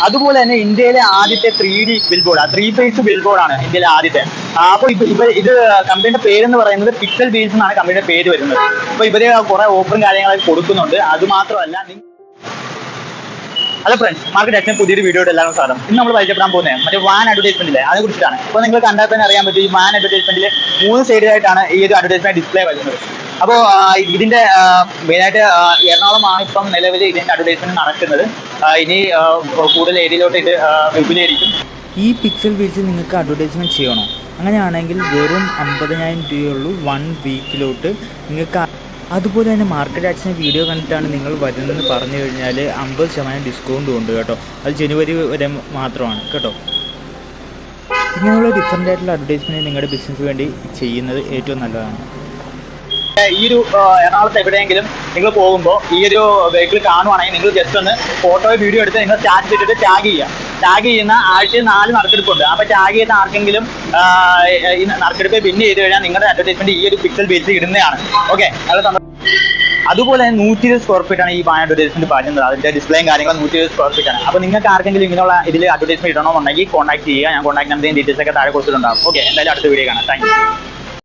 അതുപോലെ തന്നെ ഇന്ത്യയിലെ ആദ്യത്തെ 3D bill board, 3 face bill ബോർഡാണ് ഇന്ത്യയിലെ ആദ്യത്തെ. അപ്പോൾ ഇപ്പൊ ഇത് കമ്പനിയുടെ പേരെന്ന് പറയുന്നത് പിക്സൽ വീൽസ് എന്നാണ് കമ്പനിയുടെ പേര് വരുന്നത്. അപ്പൊ ഇവര് കുറെ ഓഫറും കാര്യങ്ങളൊക്കെ കൊടുക്കുന്നുണ്ട്. അത് മാത്രമല്ല, ഹലോ ഫ്രണ്ട്സ്, മാർക്കറ്റ് ആക്ഷൻ പുതിയൊരു വീഡിയോയുടെ എല്ലാവരും സ്വാഗതം. ഇന്ന് നമ്മൾ പരിചയപ്പെടാൻ പോകുന്നത് മറ്റേ വാൻ അഡ്വർടൈസ്മെന്റിലെ അതിനെ കുറിച്ചാണ്. അപ്പോൾ നിങ്ങൾ കണ്ടാൽ തന്നെ അറിയാൻ പറ്റും, ഈ വാൻ അഡ്വർടൈസ്മെന്റിൽ 3 സൈഡിലായിട്ടാണ് ഈ ഒരു അഡ്വർടൈസ്മെന്റ് ഡിസ്പ്ലേ വരുന്നത്. അപ്പോൾ ഇതിന്റെ മെയിനായിട്ട് എറണാകുളമാണ് ഇപ്പം നിലവിൽ ഇതിന്റെ അഡ്വർടൈസ്മെന്റ് നടക്കുന്നത്. ഇനി കൂടുതൽ ഏരിയയിലോട്ട് ഇത് വിപുലീകരിക്കും. ഈ പിക്സൽ വീൽസ് നിങ്ങൾക്ക് അഡ്വർടൈസ്മെന്റ് ചെയ്യണോ? അങ്ങനെയാണെങ്കിൽ വെറും 50,000 രൂപയുള്ളൂ 1 വീക്കിലോട്ട് നിങ്ങൾക്ക്. അതുപോലെ തന്നെ മാർക്കറ്റ് ആക്ഷൻ വീഡിയോ കണ്ടിട്ടാണ് നിങ്ങൾ വരുന്നതെന്ന് പറഞ്ഞു കഴിഞ്ഞാൽ 50% ഡിസ്കൗണ്ടും ഉണ്ട് കേട്ടോ. അത് ജനുവരി വരെ മാത്രമാണ് കേട്ടോ. ഇങ്ങനെയുള്ള ഡിഫറൻ്റ് ആയിട്ടുള്ള അഡ്വർടൈസ്മെൻറ്റ് നിങ്ങളുടെ ബിസിനസ് വേണ്ടി ചെയ്യുന്നത് ഏറ്റവും നല്ലതാണ്. ഈ ഒരു എറണാകുളത്ത് എവിടെയെങ്കിലും നിങ്ങൾ പോകുമ്പോൾ ഈ ഒരു വെഹിക്കിൾ കാണുവാണെങ്കിൽ നിങ്ങൾ ജസ്റ്റ് ഒന്ന് ഫോട്ടോയോ വീഡിയോ എടുത്ത് നിങ്ങൾ സ്റ്റാറ്റസ് ഇട്ടിട്ട് ടാഗ് ചെയ്യുന്ന ആഴ്ചയിൽ 4 നറുക്കെടുപ്പുണ്ട്. അപ്പോൾ ടാഗ് ചെയ്യുന്ന ആർക്കെങ്കിലും ഈ നറുക്കെടുപ്പ് പിന്നെ ചെയ്ത് കഴിഞ്ഞാൽ നിങ്ങളുടെ അഡ്വർടൈസ്മെന്റ് ഈ ഒരു പിക്സൽ ബേസിൽ ഇടുന്നതാണ്. ഓക്കെ, അതുപോലെ തന്നെ 120 സ്ക്വയർ ഫീറ്റ് ആണ് ഈ വാൻ അഡ്വർടൈസ്മെന്റ് പറയുന്നത്. അതിന്റെ ഡിസ്പ്ലേയും കാര്യങ്ങളും 120 സ്ക്വയർ ഫീറ്റ് ആണ്. അപ്പോൾ നിങ്ങൾക്ക് ആർക്കെങ്കിലും ഇങ്ങനെയുള്ള ഇതിൽ അഡ്വർടൈസ്മെന്റ് ഇടണമെന്നുണ്ടെങ്കിൽ കോൺടാക്ട് ചെയ്യുക. ഞാൻ കോൺടാക്ട് നമ്പറും ഡീറ്റെയിൽസ് ഒക്കെ താഴെ കൊടുത്തിട്ടുണ്ടാകും. ഓക്കെ, എന്തായാലും അടുത്ത വീഡിയോ കാണാം. Thank you.